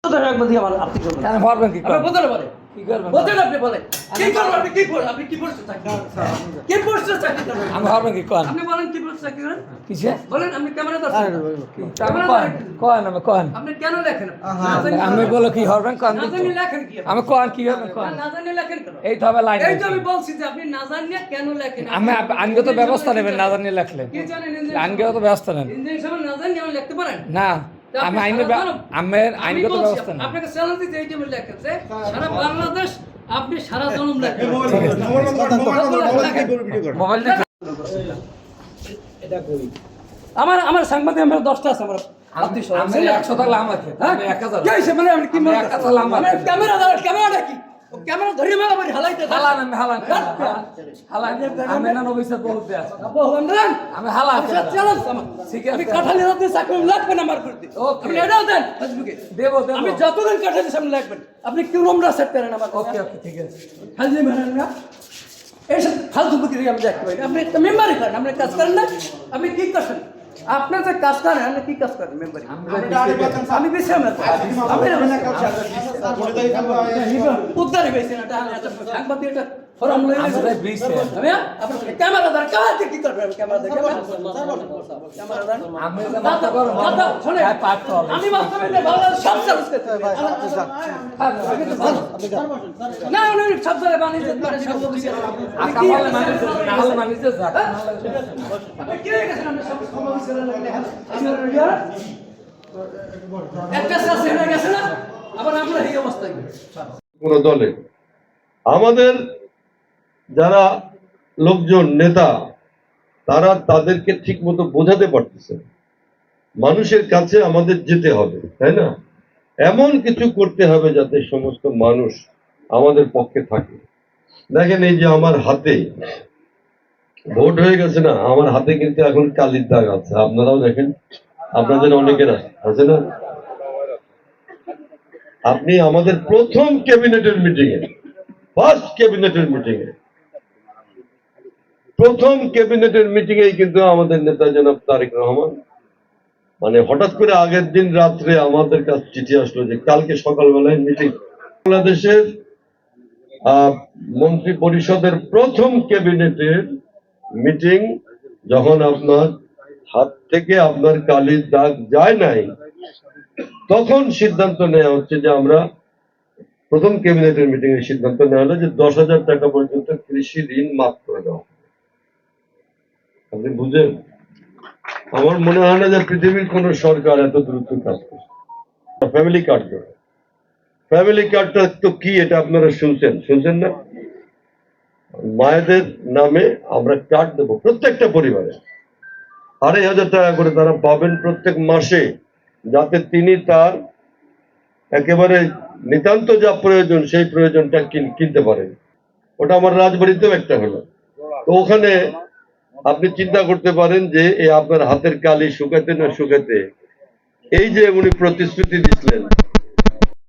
আমার আর্থিক আমি বলো কি হরবেন আমি কন কি এই তো হবে লাইন আমি বলছি যে আপনি না জানিয়ে কেন লেখেন আমি আইনগত ব্যবস্থা নেবেন না জানিয়ে লেখলেন আইনগত ব্যবস্থা নেন না জানিয়ে আমি লিখতে পারেন না আমি আইনগত ব্যবস্থা নেন আপনাকে চ্যালেঞ্জ দিতে এই জন্য লেখেছে সারা বাংলাদেশ আপনি সারা জনম লেখেন মোবাইল আমার আমার সাংবাদিক আমার 10টা আছে আমার আমি 100 টাকা লাম আছে আমি 1000 কি হইছে মানে আপনি কি মনে 1000 লাম আছে ক্যামেরাটা কি ও ক্যামেরা ধরে মারা বাড়ি হালাইতে হালান আমি না নবী স্যার বলতে আছে আমি হালা চ্যালেঞ্জ আমার ঠিক আছে আমি কাঠালি রাতে চাকরি লাগবে না আমার করতে আপনি এটাও দেন ফেসবুকে দেব আমি যতদিন কাঠালি সামনে লাগবেন আপনি কি নম্বর সেট করেন আমার ওকে ঠিক আছে খালি মেরেন না এইসব ফালতু বুকিরি আমি দেখতে পাই আপনি একটা মেম্বারই করেন আপনি কাজ করেন না আপনি কি করছেন আপনার যে কাজ করেন আপনি কি কাজ করেন মেম্বারি আমি বেশি উদ্ধারে পেয়েছি না সাংবাদিক একটা ফোরাম লই ক্যামেরা দাঁড় কাছে কি করবেন ক্যামেরা দাঁড় আমি মাথা গরম শুনে আমি বাস্তবে বাংলাদেশ সব সার্ভিস করতে হবে না না সব জায়গায় বানিয়ে পারে সব অফিসে আকা বলে মানিতে যাক আপনি কি হয়ে গেছেন আপনি সব অফিসে একটা সাথে হয়ে গেছে না আবার আমরা এই অবস্থায় কোন দলে আমাদের যারা লোকজন নেতা তারা তাদেরকে ঠিক মতো বোঝাতে পারতেছে মানুষের কাছে আমাদের যেতে হবে তাই না এমন কিছু করতে হবে যাতে সমস্ত মানুষ আমাদের পক্ষে থাকে দেখেন এই যে আমার হাতে ভোট হয়ে গেছে না আমার হাতে কিন্তু এখন কালির দাগ আছে আপনারাও দেখেন আপনাদের অনেকের আছে না আপনি আমাদের প্রথম ক্যাবিনেটের মিটিং এ ফার্স্ট ক্যাবিনেটের মিটিং এ প্রথম ক্যাবিনেটের মিটিং এ কিন্তু আমাদের নেতা জনাব তারেক রহমান মানে হঠাৎ করে আগের দিন রাত্রে আমাদের কাছে চিঠি আসলো যে কালকে সকালবেলায় মিটিং বাংলাদেশের মন্ত্রী পরিষদের প্রথম ক্যাবিনেটের মিটিং যখন আপনার হাত থেকে আপনার কালির দাগ যায় নাই তখন সিদ্ধান্ত নেওয়া হচ্ছে যে আমরা প্রথম ক্যাবিনেটের মিটিং এর সিদ্ধান্ত নেওয়া হলো যে 10,000 টাকা পর্যন্ত কৃষি ঋণ মাফ করে দেওয়া আপনি বুঝেন আমার মনে হয় না যে পৃথিবীর কোন সরকার এত দ্রুত কাজ করছে ফ্যামিলি কার্ড ফ্যামিলি কার্ডটা তো কি এটা আপনারা শুনছেন না মায়েদের নামে আমরা কার্ড দেবো প্রত্যেকটা পরিবারে 2,500 টাকা করে তারা পাবেন প্রত্যেক মাসে যাতে তিনি তার একেবারে নিতান্ত যা প্রয়োজন সেই প্রয়োজনটা কিনতে পারেন ওটা আমার রাজবাড়িতেও একটা হলো তো ওখানে আপনি চিন্তা করতে পারেন যে আপনার হাতের কালি শুকাতে না শুকাতে এই যে উনি প্রতিশ্রুতি দিচ্ছিলেন